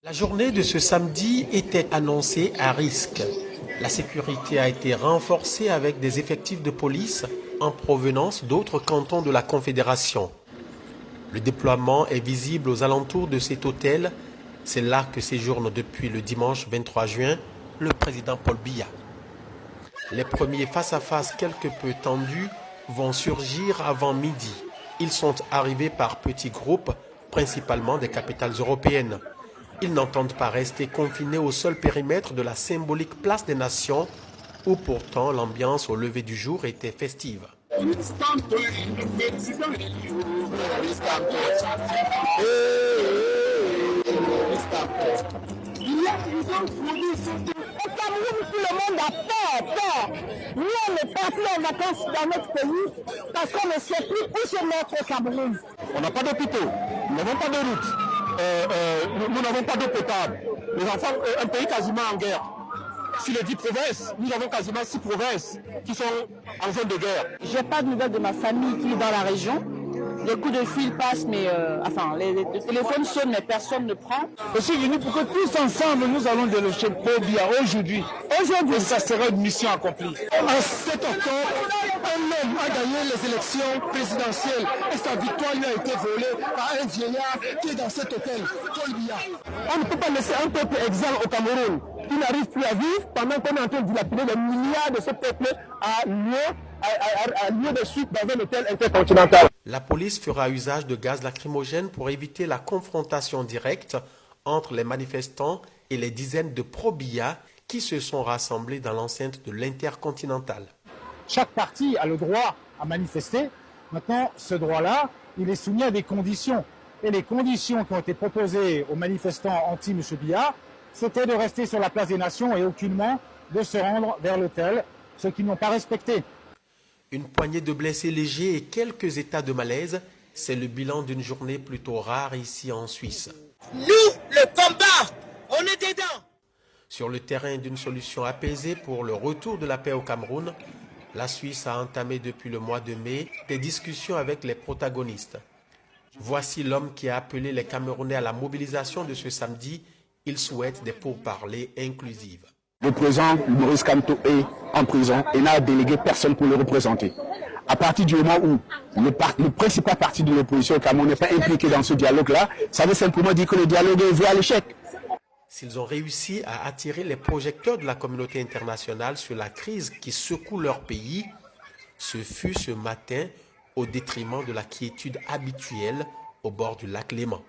La journée de ce samedi était annoncée à risque. La sécurité a été renforcée avec des effectifs de police en provenance d'autres cantons de la Confédération. Le déploiement est visible aux alentours de cet hôtel. C'est là que séjourne depuis le dimanche 23 juin le président Paul Biya. Les premiers face-à-face quelque peu tendus vont surgir avant midi. Ils sont arrivés par petits groupes, principalement des capitales européennes. Ils n'entendent pas rester confinés au seul périmètre de la symbolique place des Nations, où pourtant l'ambiance au lever du jour était festive. Au Cameroun, tout le monde a peur. Nous, on est partis en vacances dans notre pays parce qu'on ne sait plus où se mettre au Cameroun. On n'a pas d'hôpitaux, nous n'avons pas de routes, nous n'avons pas d'eau potable. Les enfants, un pays quasiment en guerre. Sur les 10 provinces, nous avons quasiment 6 provinces qui sont en zone de guerre. J'ai pas de nouvelles de ma famille qui est dans la région. Les coups de fil passent, mais les téléphones sonnent, mais personne ne prend. Je suis venu pour que tous ensemble, nous allons déloger Paul Biya aujourd'hui. Aujourd'hui, ça sera une mission accomplie. En 7 octobre, un homme a gagné les élections présidentielles et sa victoire lui a été volée par un vieillard qui est dans cet hôtel, Paul Biya. On ne peut pas laisser un peuple exsangue au Cameroun qui n'arrive plus à vivre pendant qu'on est en train de dilapider les milliards de ce peuple à lieu de suite dans un hôtel intercontinental. La police fera usage de gaz lacrymogène pour éviter la confrontation directe entre les manifestants et les dizaines de pro-Biya qui se sont rassemblés dans l'enceinte de l'Intercontinental. Chaque parti a le droit à manifester. Maintenant, ce droit-là, il est soumis à des conditions. Et les conditions qui ont été proposées aux manifestants anti-M. Biya, c'était de rester sur la place des Nations et aucunement de se rendre vers l'hôtel, ce qu'ils n'ont pas respecté. Une poignée de blessés légers et quelques états de malaise, c'est le bilan d'une journée plutôt rare ici en Suisse. Nous, le combat, on est dedans. Sur le terrain d'une solution apaisée pour le retour de la paix au Cameroun, la Suisse a entamé depuis le mois de mai des discussions avec les protagonistes. Voici l'homme qui a appelé les Camerounais à la mobilisation de ce samedi. Il souhaite des pourparlers inclusives. Le président Maurice Kamto est en prison et n'a délégué personne pour le représenter. À partir du moment où le principal parti de l'opposition au Cameroun n'est pas impliqué dans ce dialogue-là, ça veut simplement dire que le dialogue est voué à l'échec. S'ils ont réussi à attirer les projecteurs de la communauté internationale sur la crise qui secoue leur pays, ce fut ce matin au détriment de la quiétude habituelle au bord du lac Léman.